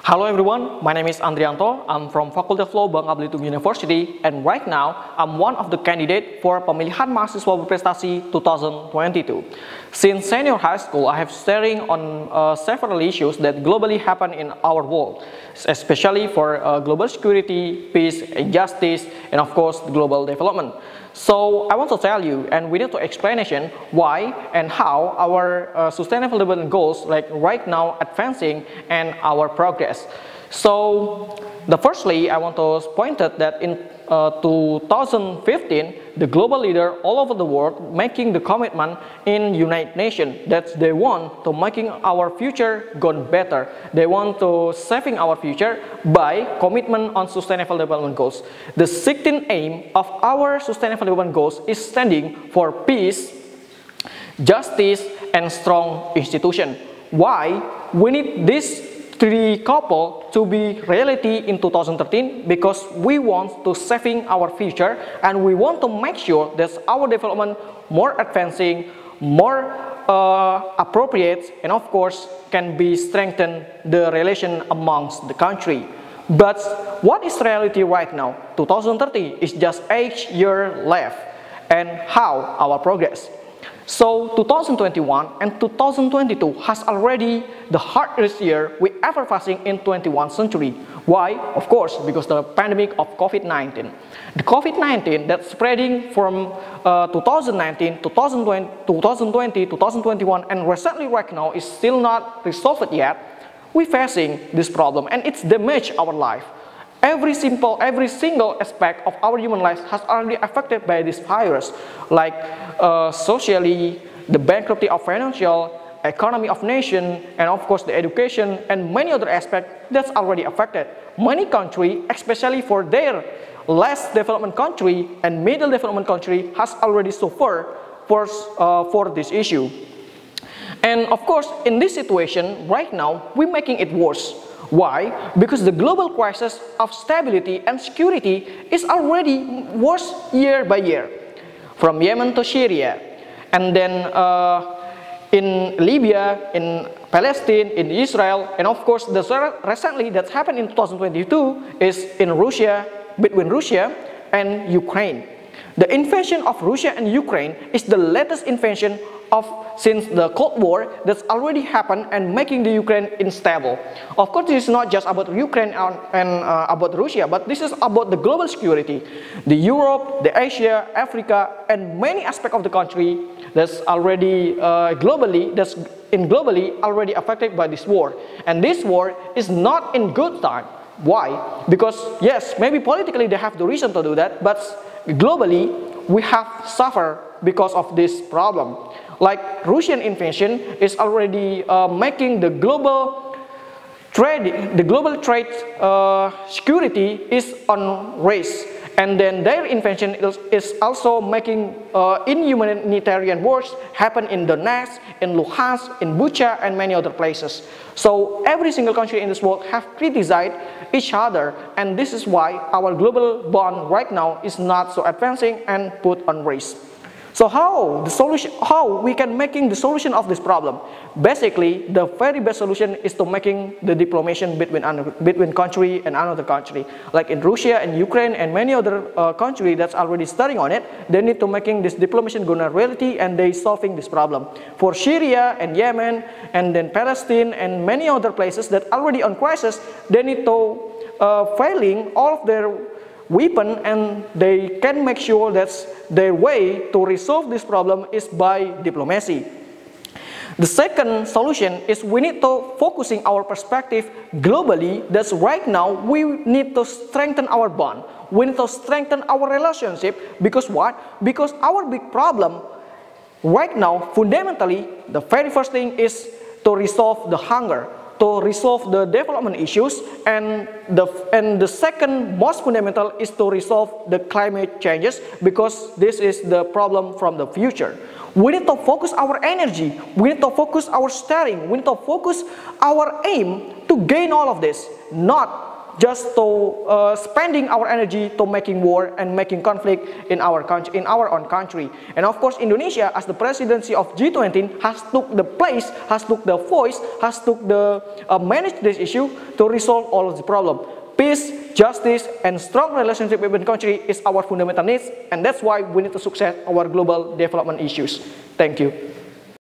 Hello everyone, my name is Andrianto. I'm from Faculty of Law Bangka Belitung University, and right now I'm one of the candidates for Pemilihan Mahasiswa Berprestasi 2022. Since senior high school, I have studying on several issues that globally happen in our world, especially for global security, peace, justice, and of course global development. So I want to tell you, and we need to explanation why and how our sustainable development goals, like right now, advancing and our progress. So, firstly, I want to point out that in 2015, the global leader all over the world making the commitment in United Nations that they want to making our future go better. They want to saving our future by commitment on sustainable development goals. The 16th aim of our sustainable development goals is standing for peace, justice, and strong institution. Why? We need this three couple to be reality in 2013 because we want to saving our future and we want to make sure that our development more advancing, more appropriate, and of course can be strengthen the relation amongst the country. But what is reality right now? 2030 is just 8 years left, and how our progress? So 2021 and 2022 has already the hardest year we ever facing in 21st century. Why? Of course, because the pandemic of COVID-19. The COVID-19 that's spreading from 2019, 2020, 2021, and recently right now is still not resolved yet. We're facing this problem and it's damaged our life. Every single aspect of our human life has already affected by this virus, like socially, the bankruptcy of financial, economy of nation, and of course the education, and many other aspects that's already affected. Many countries, especially for their less development country and middle development country, has already suffered for this issue. And of course, in this situation, right now, we're making it worse. Why? Because the global crisis of stability and security is already worse year by year. From Yemen to Syria, and then in Libya, in Palestine, in Israel, and of course, recently that's happened in 2022 is in Russia, between Russia and Ukraine. The invasion of Russia and Ukraine is the latest invasion since the Cold War that's already happened and making the Ukraine unstable. Of course, this is not just about Ukraine and about Russia, but this is about the global security. The Europe, the Asia, Africa, and many aspects of the country that's already globally already affected by this war. And this war is not in good time. Why? Because yes, maybe politically they have the reason to do that, but globally we have suffered because of this problem. Like Russian invasion is already making the global trade security is on risk, and then their invasion is also making inhumanitarian wars happen in Donetsk, in Luhansk, in Bucha, and many other places. So every single country in this world have criticized each other, and this is why our global bond right now is not so advancing and put on risk. So how we can making the solution of this problem? Basically, the very best solution is to making the diplomacy between country and another country. Like in Russia and Ukraine and many other countries that's already starting on it, they need to making this diplomacy gonna reality and they solving this problem. For Syria and Yemen and then Palestine and many other places that already on crisis, they need to failing all of their weapon, and they can make sure that their way to resolve this problem is by diplomacy. The second solution is we need to focusing our perspective globally. That's right now we need to strengthen our bond. We need to strengthen our relationship because what? Because our big problem right now, fundamentally, the very first thing is to resolve the hunger, to resolve the development issues, and the second most fundamental is to resolve the climate changes because this is the problem from the future. We need to focus our energy, we need to focus our studying, we need to focus our aim to gain all of this, not just to spending our energy to making war and making conflict in our country, in our own country. And of course, Indonesia, as the presidency of G20, has took the place, has took the voice, has took the manage this issue to resolve all of the problem. Peace, justice, and strong relationship within country is our fundamental needs, and that's why we need to success our global development issues. Thank you.